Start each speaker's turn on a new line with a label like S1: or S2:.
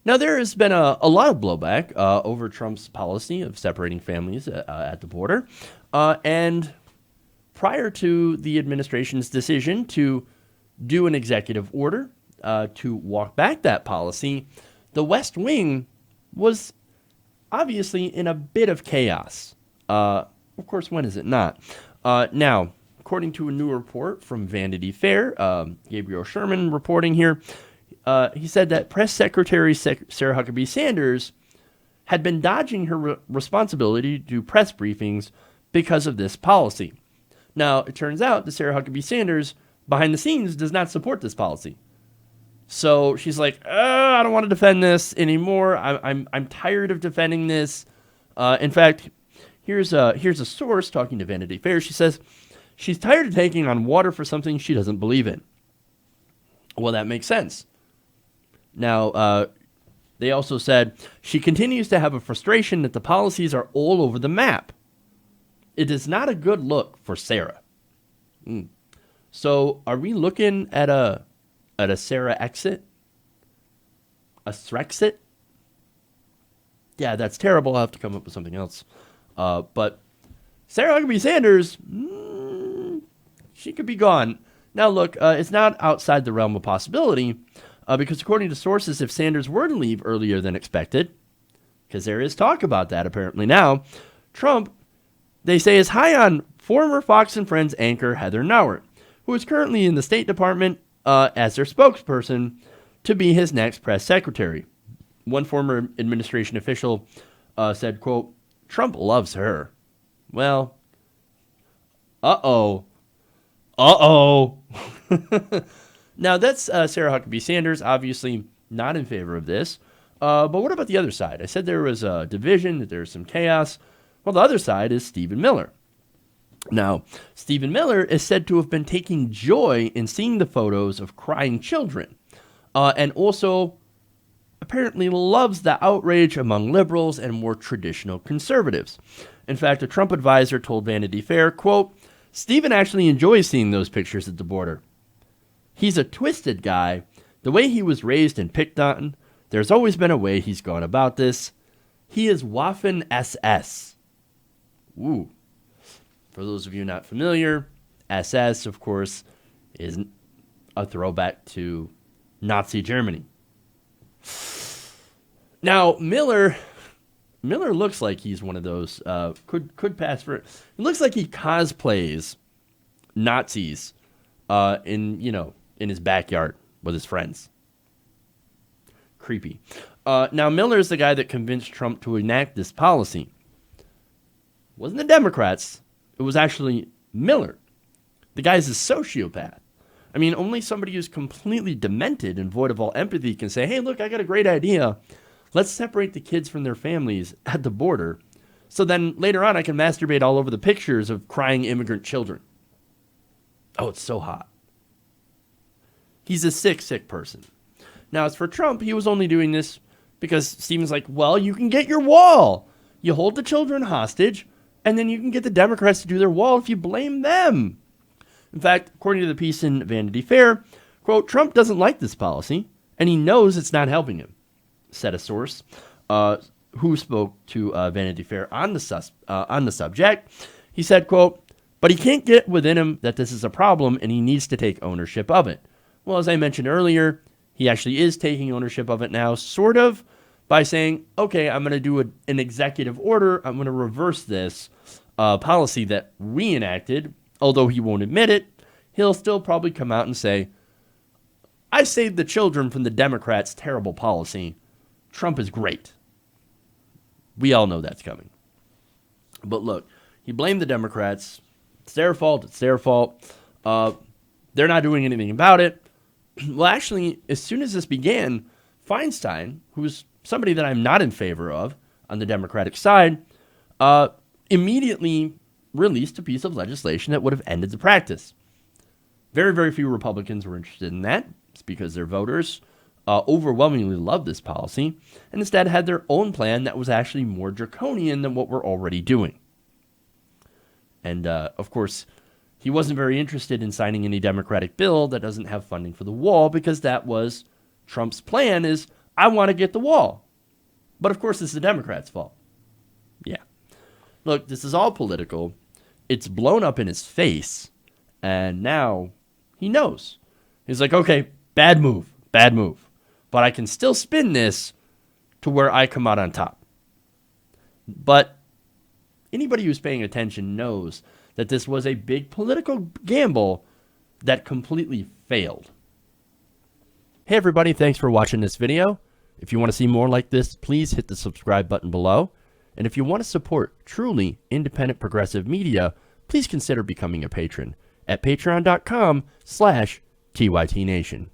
S1: Now, there has been a lot of blowback over Trump's policy of separating families at the border. And prior to the administration's decision to do an executive order to walk back that policy, the West Wing was obviously in a bit of chaos. Of course, when is it not? Now, according to a new report from Vanity Fair, Gabriel Sherman reporting here, he said that Press Secretary Sarah Huckabee Sanders had been dodging her responsibility to do press briefings because of this policy. Now, it turns out that Sarah Huckabee Sanders, behind the scenes, does not support this policy. So she's like, I don't want to defend this anymore. I'm tired of defending this. In fact, here's a source talking to Vanity Fair. She says she's tired of taking on water for something she doesn't believe in. Well, that makes sense. Now, they also said she continues to have a frustration that the policies are all over the map. It is not a good look for Sarah. So, are we looking at a Sarah exit? A Srexit? Yeah, that's terrible. I'll have to come up with something else. But Sarah Huckabee Sanders, she could be gone. Now, look, it's not outside the realm of possibility, because according to sources, if Sanders were to leave earlier than expected, because there is talk about that apparently now, Trump, they say, is high on former Fox and Friends anchor Heather Nauert, who is currently in the State Department as their spokesperson to be his next press secretary. One former administration official said, quote, Trump loves her. Well, uh-oh. Now, that's Sarah Huckabee Sanders, obviously not in favor of this. But what about the other side? I said there was a division, that there was some chaos. Well, the other side is Stephen Miller. Now, Stephen Miller is said to have been taking joy in seeing the photos of crying children, and also apparently loves the outrage among liberals and more traditional conservatives. In fact, a Trump advisor told Vanity Fair, quote, Stephen actually enjoys seeing those pictures at the border. He's a twisted guy. The way he was raised and picked on, there's always been a way he's gone about this. He is Waffen-SS. Ooh. For those of you not familiar, SS, of course, is a throwback to Nazi Germany. Now, Miller looks like he's one of those, could pass for it. It looks like he cosplays Nazis in his backyard with his friends. Creepy. Now, Miller is the guy that convinced Trump to enact this policy. It wasn't the Democrats. It was actually Miller. The guy's a sociopath. I mean, only somebody who's completely demented and void of all empathy can say, hey, look, I got a great idea. Let's separate the kids from their families at the border, so then later on I can masturbate all over the pictures of crying immigrant children. Oh, it's so hot. He's a sick person. Now, as for Trump, he was only doing this because Stephen's like, well, you can get your wall. You hold the children hostage, and then you can get the Democrats to do their wall if you blame them. In fact, according to the piece in Vanity Fair, quote, Trump doesn't like this policy, and he knows it's not helping him, said a source who spoke to Vanity Fair on the subject. He said, quote, but he can't get within him that this is a problem, and he needs to take ownership of it. Well, as I mentioned earlier, he actually is taking ownership of it now, sort of, by saying, okay, I'm going to do an executive order. I'm going to reverse this policy that we enacted. Although he won't admit it, he'll still probably come out and say, I saved the children from the Democrats' terrible policy. Trump is great. We all know that's coming. But look, he blamed the Democrats. It's their fault. They're not doing anything about it. Well, actually, as soon as this began, Feinstein, who's somebody that I'm not in favor of on the Democratic side, immediately released a piece of legislation that would have ended the practice. Very, very few Republicans were interested in that. It's because their voters overwhelmingly loved this policy and instead had their own plan that was actually more draconian than what we're already doing. And, of course, he wasn't very interested in signing any Democratic bill that doesn't have funding for the wall because that was Trump's plan is, I want to get the wall. But of course, it's the Democrats' fault. Yeah. Look, this is all political. It's blown up in his face. And now he knows. He's like, okay, bad move. But I can still spin this to where I come out on top. But anybody who's paying attention knows that this was a big political gamble that completely failed. Hey everybody, thanks for watching this video. If you want to see more like this, please hit the subscribe button below. And if you want to support truly independent progressive media, please consider becoming a patron at patreon.com/TYTNation.